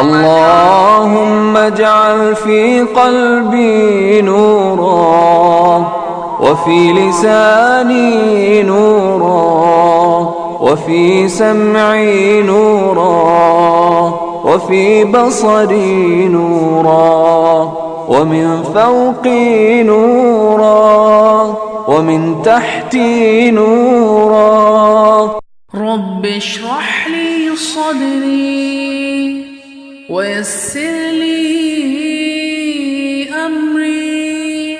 اللهم اجعل في قلبي نورا، وفي لساني نورا، وفي سمعي نورا، وفي بصري نورا، ومن فوقي نورا، ومن تحتي نورا. رب اشرح لي صدري ويسر لي أمري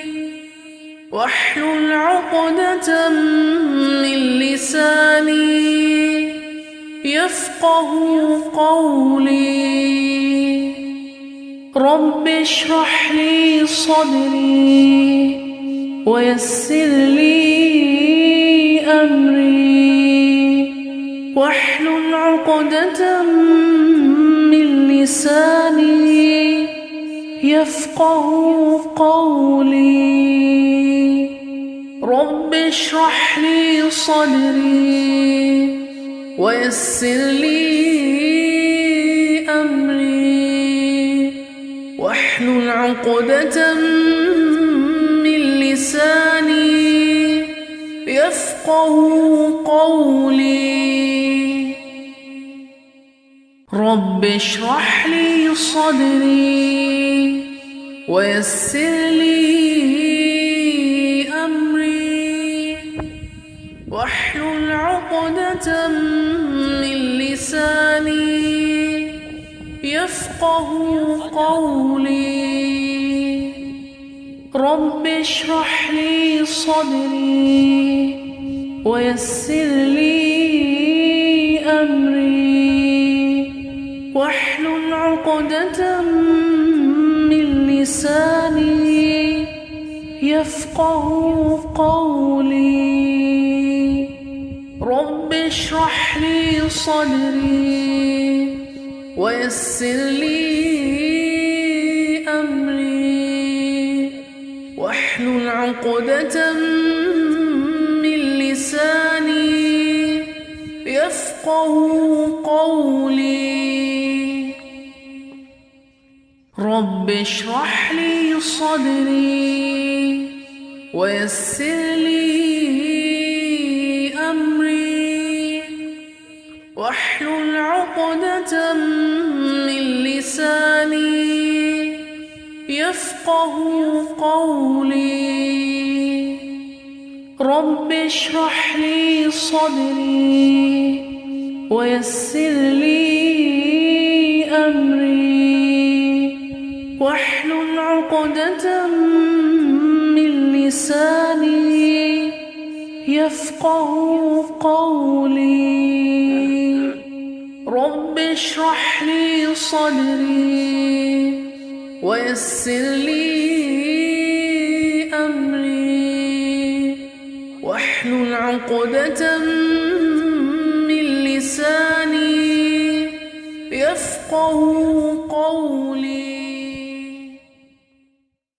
واحلل عقدة من لساني يفقه قولي. رب اشرح لي صدري ويسر لي أمري واحلل عقدة من لساني يفقه قولي. رب اشرح لي صدري ويسر لي أمري واحلل عقدة من لساني يفقه قولي. رب اشرح لي صدري ويسر لي أمري واحلل عقدة من لساني يفقه قولي. رب اشرح لي صدري ويسر لي أمري واحلل عقدة من لساني يفقه قولي. رب اشرح لي صدري ويسر لي أمري واحلل عقدة من لساني يفقه قولي. رب اشرح لي صدري ويسر لي أمري واحلل عقدة من لساني يفقه قولي. رب اشرح لي صدري ويسر لي أمري واحلل عقدة من لساني يفقه قولي. رب اشرح لي صدري ويسر لي أمري واحلل عقدة من لساني يفقه قولي.